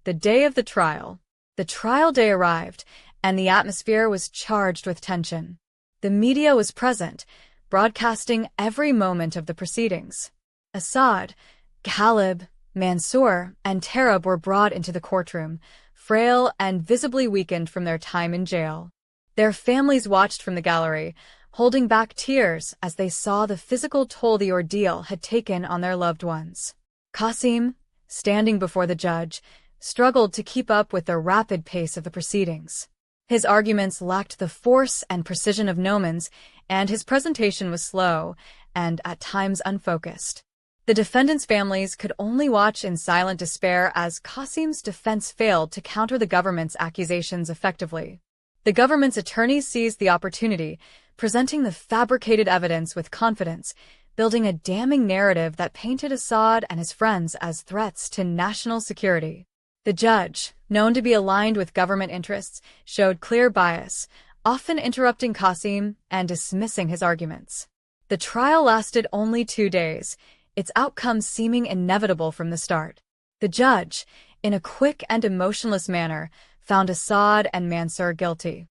The day of the trial. The trial day arrived, and the atmosphere was charged with tension. The media was present, broadcasting every moment of the proceedings. Assad, Ghalib, Mansour, and Tarab were brought into the courtroom, frail and visibly weakened from their time in jail. Their families watched from the gallery, holding back tears as they saw the physical toll the ordeal had taken on their loved ones. Qasim, standing before the judge, struggled to keep up with the rapid pace of the proceedings. His arguments lacked the force and precision of Noman's, and his presentation was slow and, at times, unfocused. The defendants' families could only watch in silent despair as Qasim's defense failed to counter the government's accusations effectively. The government's attorneys seized the opportunity, presenting the fabricated evidence with confidence, building a damning narrative that painted Assad and his friends as threats to national security. The judge, known to be aligned with government interests, showed clear bias, often interrupting Qasim and dismissing his arguments. The trial lasted only 2 days, its outcome seeming inevitable from the start. The judge, in a quick and emotionless manner, found Assad and Mansour guilty,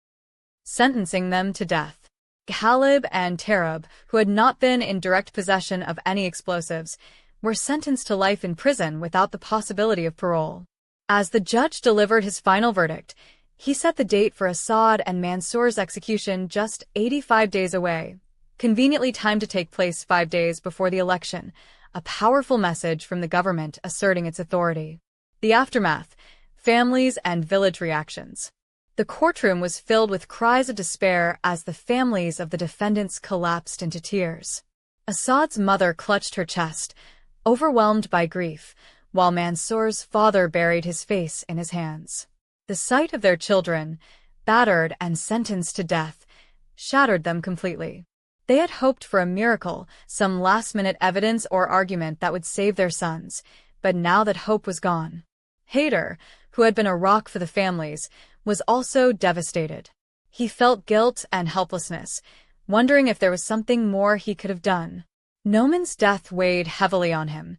sentencing them to death. Ghalib and Tarab, who had not been in direct possession of any explosives, were sentenced to life in prison without the possibility of parole. As the judge delivered his final verdict, he set the date for Assad and Mansour's execution just 85 days away, conveniently timed to take place 5 days before the election, a powerful message from the government asserting its authority. The aftermath, families and village reactions. The courtroom was filled with cries of despair as the families of the defendants collapsed into tears. Assad's mother clutched her chest, overwhelmed by grief, while Mansour's father buried his face in his hands. The sight of their children, battered and sentenced to death, shattered them completely. They had hoped for a miracle, some last-minute evidence or argument that would save their sons, but now that hope was gone. Haider, who had been a rock for the families, was also devastated. He felt guilt and helplessness, wondering if there was something more he could have done. Noman's death weighed heavily on him,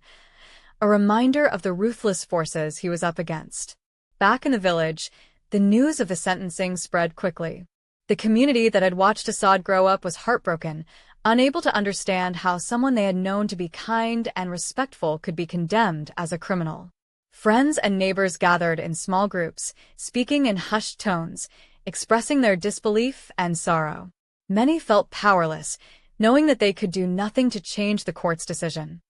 a reminder of the ruthless forces he was up against. Back in the village, the news of the sentencing spread quickly. The community that had watched Assad grow up was heartbroken, unable to understand how someone they had known to be kind and respectful could be condemned as a criminal. Friends and neighbors gathered in small groups, speaking in hushed tones, expressing their disbelief and sorrow. Many felt powerless, knowing that they could do nothing to change the court's decision.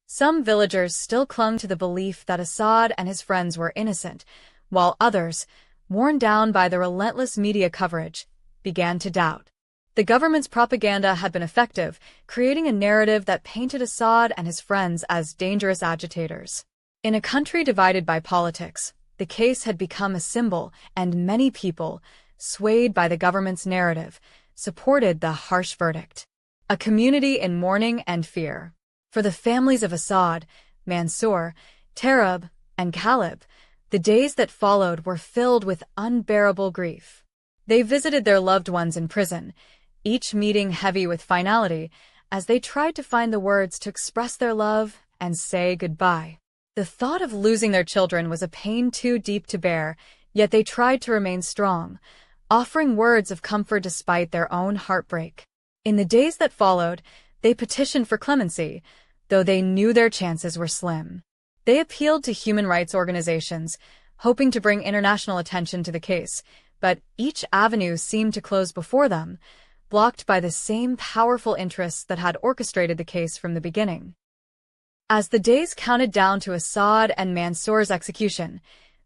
Some villagers still clung to the belief that Assad and his friends were innocent, while others, worn down by the relentless media coverage, began to doubt. The government's propaganda had been effective, creating a narrative that painted Assad and his friends as dangerous agitators. In a country divided by politics, the case had become a symbol, and many people, swayed by the government's narrative, supported the harsh verdict. A community in mourning and fear. For the families of Assad, Mansour, Tarab, and Ghalib, the days that followed were filled with unbearable grief. They visited their loved ones in prison, each meeting heavy with finality, as they tried to find the words to express their love and say goodbye. The thought of losing their children was a pain too deep to bear, yet they tried to remain strong, offering words of comfort despite their own heartbreak. In the days that followed, they petitioned for clemency, though they knew their chances were slim. They appealed to human rights organizations, hoping to bring international attention to the case, but each avenue seemed to close before them, blocked by the same powerful interests that had orchestrated the case from the beginning. As the days counted down to Assad and Mansour's execution,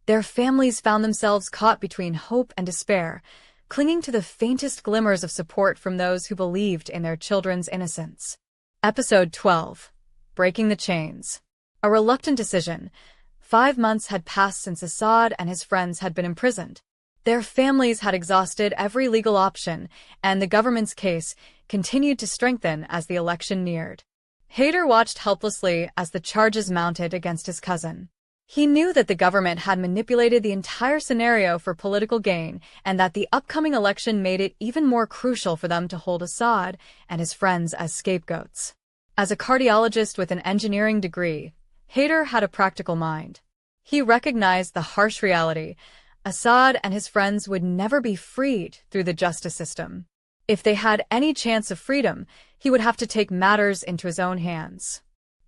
their families found themselves caught between hope and despair, clinging to the faintest glimmers of support from those who believed in their children's innocence. Episode 12. Breaking the Chains. A reluctant decision. 5 months had passed since Assad and his friends had been imprisoned. Their families had exhausted every legal option, and the government's case continued to strengthen as the election neared. Haider watched helplessly as the charges mounted against his cousin. He knew that the government had manipulated the entire scenario for political gain, and that the upcoming election made it even more crucial for them to hold Assad and his friends as scapegoats. As a cardiologist with an engineering degree, Haider had a practical mind. He recognized the harsh reality. Assad and his friends would never be freed through the justice system. If they had any chance of freedom, he would have to take matters into his own hands.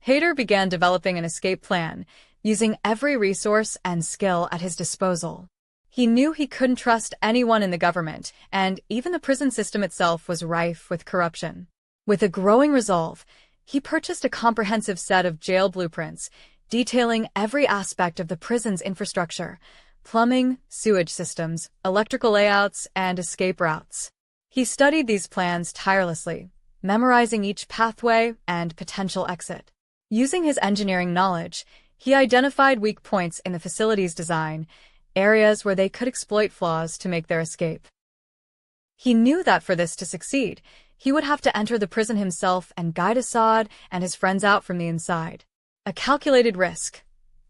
Haider began developing an escape plan, using every resource and skill at his disposal. He knew he couldn't trust anyone in the government, and even the prison system itself was rife with corruption. With a growing resolve, he purchased a comprehensive set of jail blueprints, detailing every aspect of the prison's infrastructure: plumbing, sewage systems, electrical layouts, and escape routes. He studied these plans tirelessly, memorizing each pathway and potential exit. Using his engineering knowledge, he identified weak points in the facility's design, areas where they could exploit flaws to make their escape. He knew that for this to succeed, he would have to enter the prison himself and guide Assad and his friends out from the inside. A calculated risk: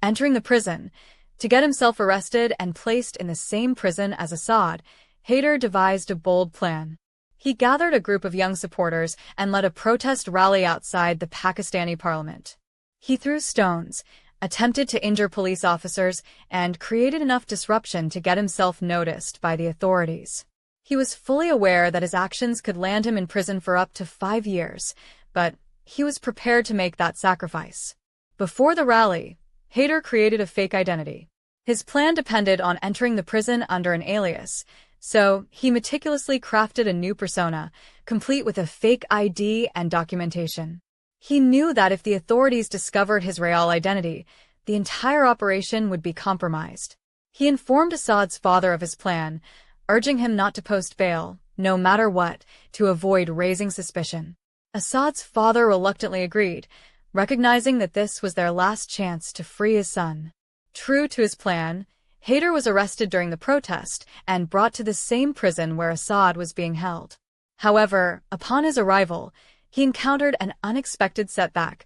entering the prison. To get himself arrested and placed in the same prison as Assad, Haider devised a bold plan. He gathered a group of young supporters and led a protest rally outside the Pakistani parliament. He threw stones, attempted to injure police officers, and created enough disruption to get himself noticed by the authorities. He was fully aware that his actions could land him in prison for up to 5 years, but he was prepared to make that sacrifice. Before the rally, Haider created a fake identity. His plan depended on entering the prison under an alias, so he meticulously crafted a new persona, complete with a fake ID and documentation. He knew that if the authorities discovered his real identity, the entire operation would be compromised. He informed Assad's father of his plan, urging him not to post bail, no matter what, to avoid raising suspicion. Assad's father reluctantly agreed, recognizing that this was their last chance to free his son. True to his plan, Haider was arrested during the protest and brought to the same prison where Assad was being held. However, upon his arrival, he encountered an unexpected setback.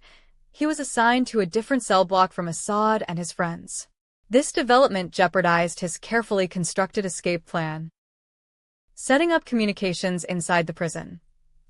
He was assigned to a different cell block from Assad and his friends. This development jeopardized his carefully constructed escape plan. Setting up communications inside the prison.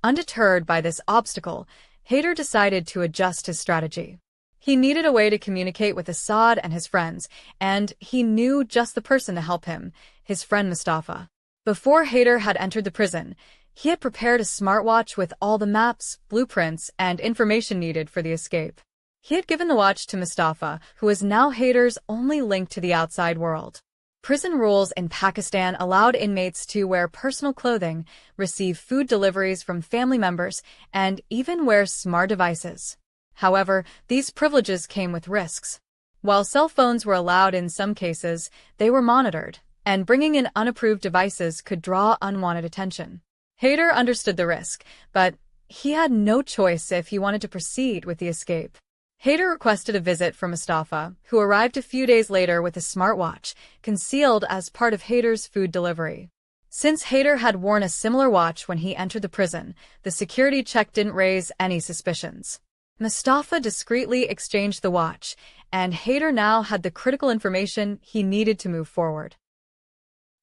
Undeterred by this obstacle, Haider decided to adjust his strategy. He needed a way to communicate with Assad and his friends, and he knew just the person to help him: his friend Mustafa. Before Haider had entered the prison, he had prepared a smartwatch with all the maps, blueprints, and information needed for the escape. He had given the watch to Mustafa, who was now Haider's only link to the outside world. Prison rules in Pakistan allowed inmates to wear personal clothing, receive food deliveries from family members, and even wear smart devices. However, these privileges came with risks. While cell phones were allowed in some cases, they were monitored, and bringing in unapproved devices could draw unwanted attention. Haider understood the risk, but he had no choice if he wanted to proceed with the escape. Haider requested a visit from Mustafa, who arrived a few days later with a smartwatch, concealed as part of Haider's food delivery. Since Haider had worn a similar watch when he entered the prison, the security check didn't raise any suspicions. Mustafa discreetly exchanged the watch, and Haider now had the critical information he needed to move forward.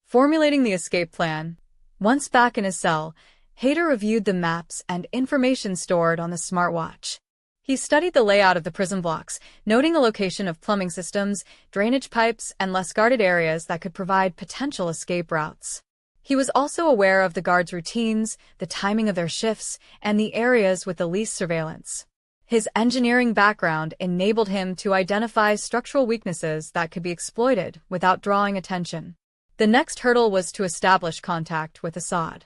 Formulating the escape plan. Once back in his cell, Haider reviewed the maps and information stored on the smartwatch. He studied the layout of the prison blocks, noting the location of plumbing systems, drainage pipes, and less guarded areas that could provide potential escape routes. He was also aware of the guards' routines, the timing of their shifts, and the areas with the least surveillance. His engineering background enabled him to identify structural weaknesses that could be exploited without drawing attention. The next hurdle was to establish contact with Assad.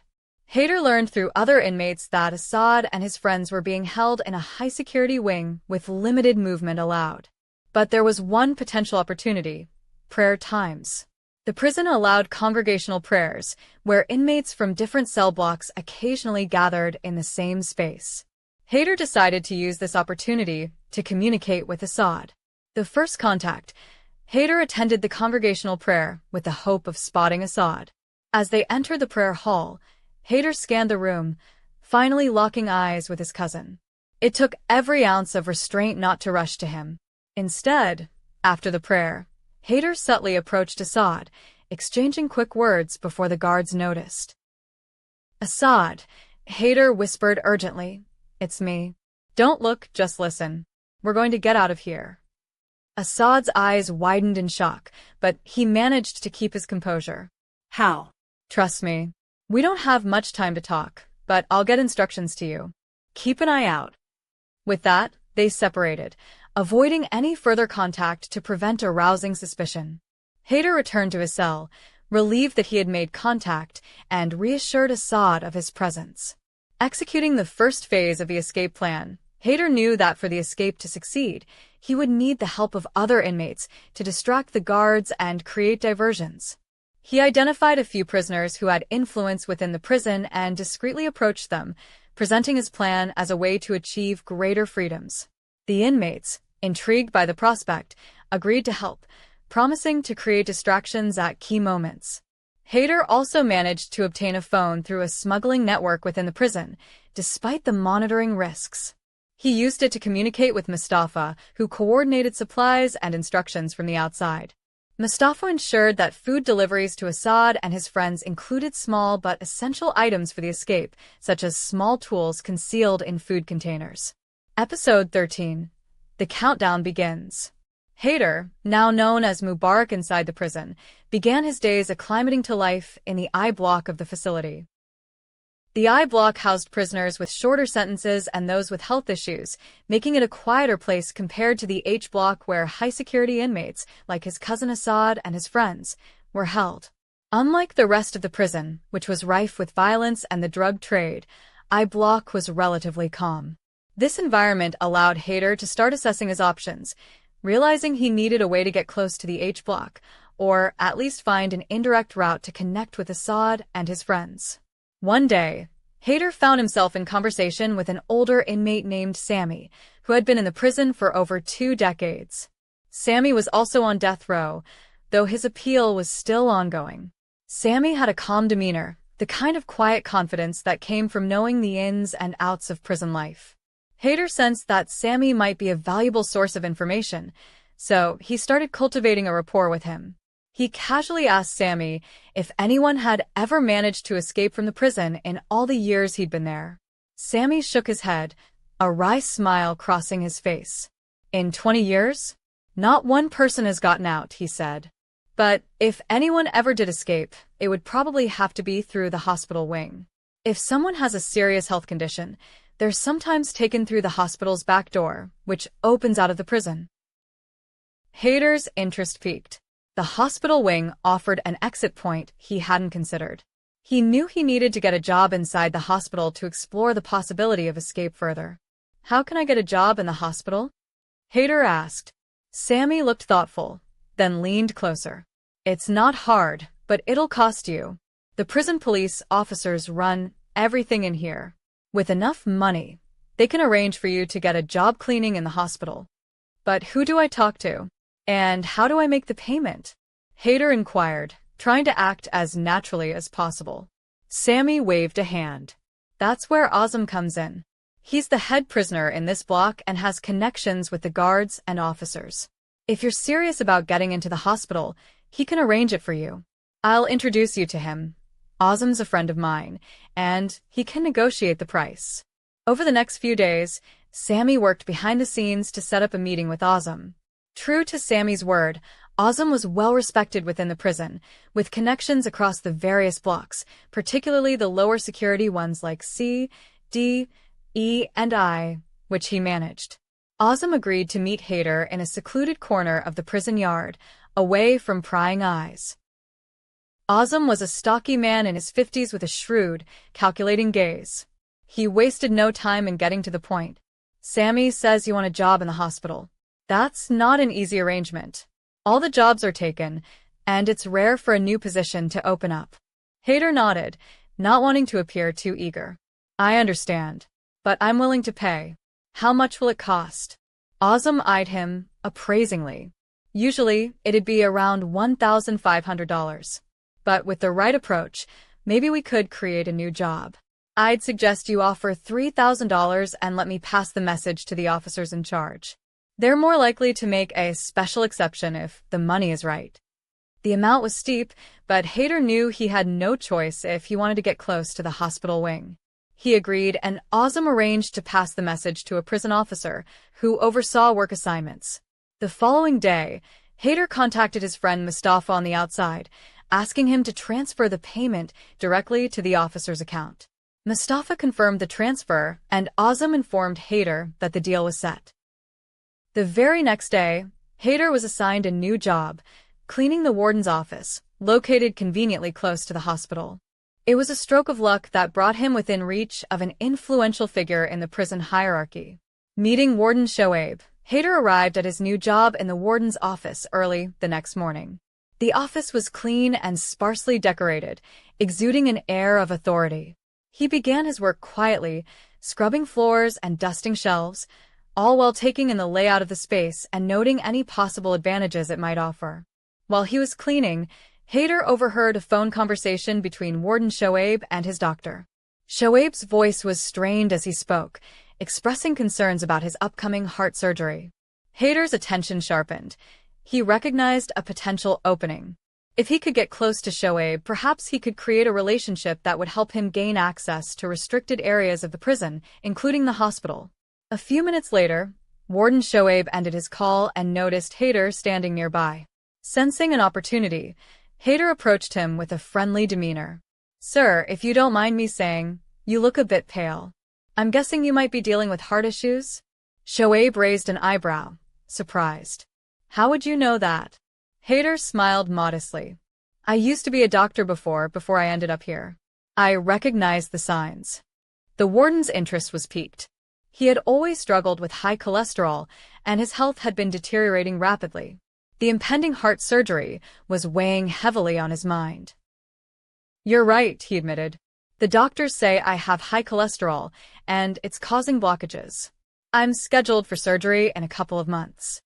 Haider learned through other inmates that Assad and his friends were being held in a high-security wing with limited movement allowed. But there was one potential opportunity: prayer times. The prison allowed congregational prayers, where inmates from different cell blocks occasionally gathered in the same space. Haider decided to use this opportunity to communicate with Assad. The first contact, Haider attended the congregational prayer with the hope of spotting Assad. As they entered the prayer hall, Haider scanned the room, finally locking eyes with his cousin. It took every ounce of restraint not to rush to him. Instead, after the prayer, Haider subtly approached Assad, exchanging quick words before the guards noticed. "Assad," Haider whispered urgently. "It's me. Don't look, just listen. We're going to get out of here." Assad's eyes widened in shock, but he managed to keep his composure. How? Trust me. We don't have much time to talk, but I'll get instructions to you. Keep an eye out. With that, they separated, avoiding any further contact to prevent arousing suspicion. Haider returned to his cell, relieved that he had made contact, and reassured Assad of his presence. Executing the first phase of the escape plan, Haider knew that for the escape to succeed, he would need the help of other inmates to distract the guards and create diversions. He identified a few prisoners who had influence within the prison and discreetly approached them, presenting his plan as a way to achieve greater freedoms. The inmates, intrigued by the prospect, agreed to help, promising to create distractions at key moments. Haider also managed to obtain a phone through a smuggling network within the prison, despite the monitoring risks. He used it to communicate with Mustafa, who coordinated supplies and instructions from the outside. Mustafa ensured that food deliveries to Assad and his friends included small but essential items for the escape, such as small tools concealed in food containers. Episode 13. The countdown begins. Haider, now known as Mubarak inside the prison, began his days acclimating to life in the I block of the facility. The I block housed prisoners with shorter sentences and those with health issues, making it a quieter place compared to the H block where high-security inmates, like his cousin Assad and his friends, were held. Unlike the rest of the prison, which was rife with violence and the drug trade, I block was relatively calm. This environment allowed Haider to start assessing his options, realizing he needed a way to get close to the H block, or at least find an indirect route to connect with Assad and his friends. One day, Haider found himself in conversation with an older inmate named Sammy, who had been in the prison for over 2 decades. Sammy was also on death row, though his appeal was still ongoing. Sammy had a calm demeanor, the kind of quiet confidence that came from knowing the ins and outs of prison life. Haider sensed that Sammy might be a valuable source of information, so he started cultivating a rapport with him. He casually asked Sammy if anyone had ever managed to escape from the prison in all the years he'd been there. Sammy shook his head, a wry smile crossing his face. In 20 years? Not one person has gotten out, he said. But if anyone ever did escape, it would probably have to be through the hospital wing. If someone has a serious health condition, they're sometimes taken through the hospital's back door, which opens out of the prison. Haider's interest peaked. The hospital wing offered an exit point he hadn't considered. He knew he needed to get a job inside the hospital to explore the possibility of escape further. How can I get a job in the hospital? Haider asked. Sammy looked thoughtful, then leaned closer. It's not hard, but it'll cost you. The prison police officers run everything in here. With enough money, they can arrange for you to get a job cleaning in the hospital. But who do I talk to? And how do I make the payment? Haider inquired, trying to act as naturally as possible. Sammy waved a hand. That's where Azam comes in. He's the head prisoner in this block and has connections with the guards and officers. If you're serious about getting into the hospital, he can arrange it for you. I'll introduce you to him. Azam's a friend of mine, and he can negotiate the price. Over the next few days, Sammy worked behind the scenes to set up a meeting with Azam. True to Sammy's word, Azam was well respected within the prison, with connections across the various blocks, particularly the lower security ones like C, D, E, and I, which he managed. Azam agreed to meet Haider in a secluded corner of the prison yard, away from prying eyes. Azam was a stocky man in his 50s with a shrewd, calculating gaze. He wasted no time in getting to the point. Sammy says you want a job in the hospital. That's not an easy arrangement. All the jobs are taken, and it's rare for a new position to open up. Haider nodded, not wanting to appear too eager. I understand, but I'm willing to pay. How much will it cost? Azam eyed him, appraisingly. Usually, it'd be around $1,500. But with the right approach, maybe we could create a new job. I'd suggest you offer $3,000 and let me pass the message to the officers in charge. They're more likely to make a special exception if the money is right. The amount was steep, but Haider knew he had no choice if he wanted to get close to the hospital wing. He agreed, and Azam arranged to pass the message to a prison officer who oversaw work assignments. The following day, Haider contacted his friend Mustafa on the outside, asking him to transfer the payment directly to the officer's account. Mustafa confirmed the transfer, and Azam informed Haider that the deal was set. The very next day, Haider was assigned a new job, cleaning the warden's office, located conveniently close to the hospital. It was a stroke of luck that brought him within reach of an influential figure in the prison hierarchy. Meeting Warden Shoaib, Haider arrived at his new job in the warden's office early the next morning. The office was clean and sparsely decorated, exuding an air of authority. He began his work quietly, scrubbing floors and dusting shelves, all while taking in the layout of the space and noting any possible advantages it might offer. While he was cleaning, Haider overheard a phone conversation between Warden Shoaib and his doctor. Shoaib's voice was strained as he spoke, expressing concerns about his upcoming heart surgery. Haider's attention sharpened. He recognized a potential opening. If he could get close to Shoaib, perhaps he could create a relationship that would help him gain access to restricted areas of the prison, including the hospital. A few minutes later, Warden Shoaib ended his call and noticed Haider standing nearby. Sensing an opportunity, Haider approached him with a friendly demeanor. "Sir, if you don't mind me saying, you look a bit pale. I'm guessing you might be dealing with heart issues?" Shoaib raised an eyebrow, surprised. "How would you know that?" Haider smiled modestly. "I used to be a doctor before I ended up here. I recognized the signs." The warden's interest was piqued. He had always struggled with high cholesterol, and his health had been deteriorating rapidly. The impending heart surgery was weighing heavily on his mind. "You're right," he admitted. "The doctors say I have high cholesterol, and it's causing blockages. I'm scheduled for surgery in a couple of months."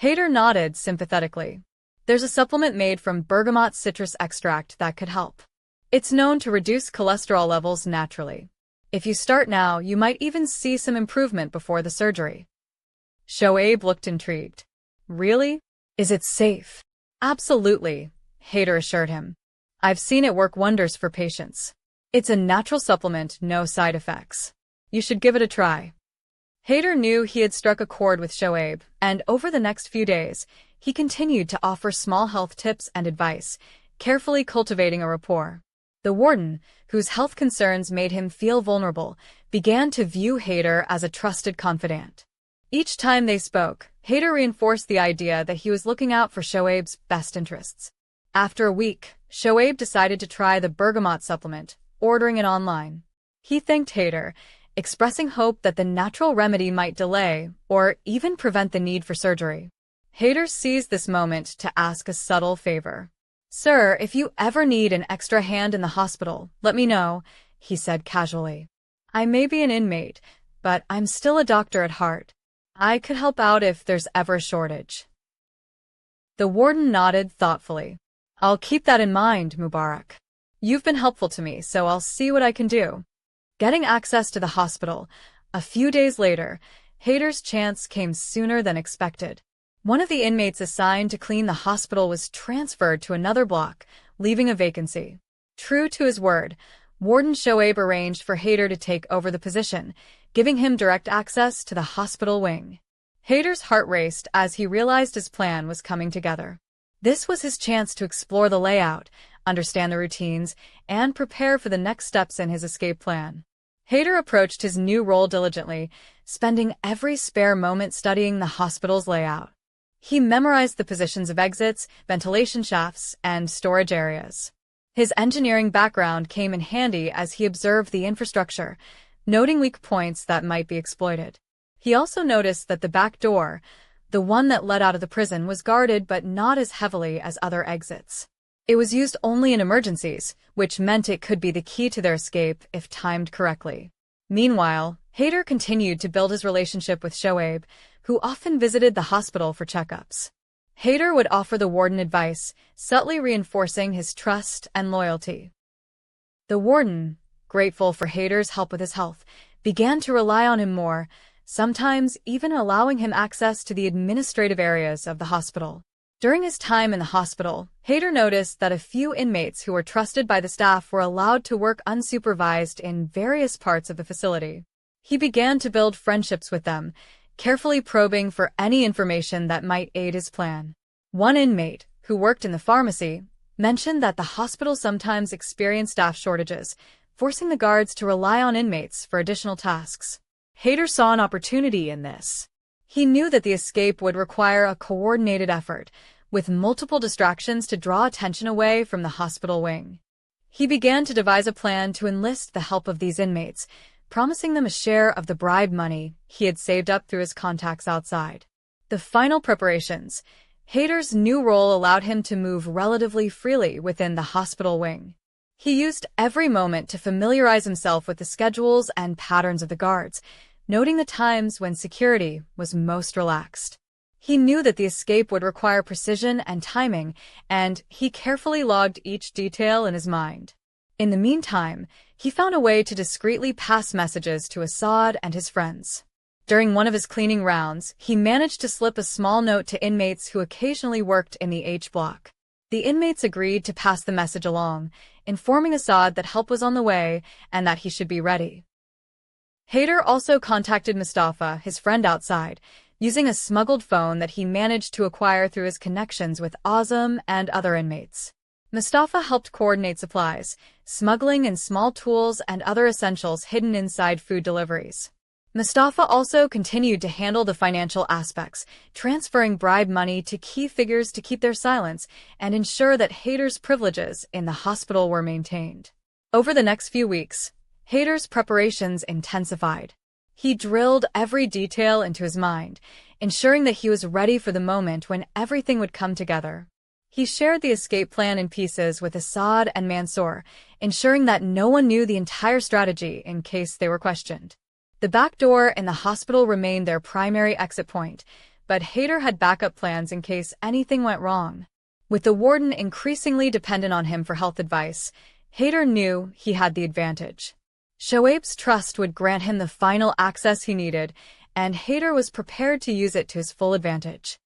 Haider nodded sympathetically. "There's a supplement made from bergamot citrus extract that could help. It's known to reduce cholesterol levels naturally. If you start now, you might even see some improvement before the surgery." Shoaib looked intrigued. "Really? Is it safe?" "Absolutely," Haider assured him. "I've seen it work wonders for patients. It's a natural supplement, no side effects. You should give it a try." Haider knew he had struck a chord with Shoaib, and over the next few days, he continued to offer small health tips and advice, carefully cultivating a rapport. The warden, whose health concerns made him feel vulnerable, began to view Haider as a trusted confidant. Each time they spoke, Haider reinforced the idea that he was looking out for Shoaib's best interests. After a week, Shoaib decided to try the bergamot supplement, ordering it online. He thanked Haider, expressing hope that the natural remedy might delay or even prevent the need for surgery. Haider seized this moment to ask a subtle favor. "Sir, if you ever need an extra hand in the hospital, let me know," he said casually. "I may be an inmate, but I'm still a doctor at heart. I could help out if there's ever a shortage." The warden nodded thoughtfully. "I'll keep that in mind, Mubarak. You've been helpful to me, so I'll see what I can do." Getting access to the hospital, a few days later, Haider's chance came sooner than expected. One of the inmates assigned to clean the hospital was transferred to another block, leaving a vacancy. True to his word, Warden Shoaib arranged for Haider to take over the position, giving him direct access to the hospital wing. Haider's heart raced as he realized his plan was coming together. This was his chance to explore the layout, understand the routines, and prepare for the next steps in his escape plan. Haider approached his new role diligently, spending every spare moment studying the hospital's layout. He memorized the positions of exits, ventilation shafts, and storage areas. His engineering background came in handy as he observed the infrastructure, noting weak points that might be exploited. He also noticed that the back door, the one that led out of the prison, was guarded but not as heavily as other exits. It was used only in emergencies, which meant it could be the key to their escape if timed correctly. Meanwhile, Haider continued to build his relationship with Shoaib, who often visited the hospital for checkups. Haider would offer the warden advice, subtly reinforcing his trust and loyalty. The warden, grateful for Haider's help with his health, began to rely on him more, sometimes even allowing him access to the administrative areas of the hospital. During his time in the hospital, Haider noticed that a few inmates who were trusted by the staff were allowed to work unsupervised in various parts of the facility. He began to build friendships with them, carefully probing for any information that might aid his plan. One inmate, who worked in the pharmacy, mentioned that the hospital sometimes experienced staff shortages, forcing the guards to rely on inmates for additional tasks. Hader saw an opportunity in this. He knew that the escape would require a coordinated effort, with multiple distractions to draw attention away from the hospital wing. He began to devise a plan to enlist the help of these inmates, promising them a share of the bribe money he had saved up through his contacts outside. The final preparations. Hader's new role allowed him to move relatively freely within the hospital wing. He used every moment to familiarize himself with the schedules and patterns of the guards, noting the times when security was most relaxed. He knew that the escape would require precision and timing, and he carefully logged each detail in his mind. In the meantime, he found a way to discreetly pass messages to Assad and his friends. During one of his cleaning rounds, he managed to slip a small note to inmates who occasionally worked in the H block. The inmates agreed to pass the message along, informing Assad that help was on the way and that he should be ready. Hader also contacted Mustafa, his friend outside, using a smuggled phone that he managed to acquire through his connections with Azam and other inmates. Mustafa helped coordinate supplies, smuggling in small tools and other essentials hidden inside food deliveries. Mustafa also continued to handle the financial aspects, transferring bribe money to key figures to keep their silence and ensure that Hader's privileges in the hospital were maintained. Over the next few weeks, Hader's preparations intensified. He drilled every detail into his mind, ensuring that he was ready for the moment when everything would come together. He shared the escape plan in pieces with Assad and Mansour, ensuring that no one knew the entire strategy in case they were questioned. The back door in the hospital remained their primary exit point, but Hader had backup plans in case anything went wrong. With the warden increasingly dependent on him for health advice, Hader knew he had the advantage. Shoaib's trust would grant him the final access he needed, and Hader was prepared to use it to his full advantage.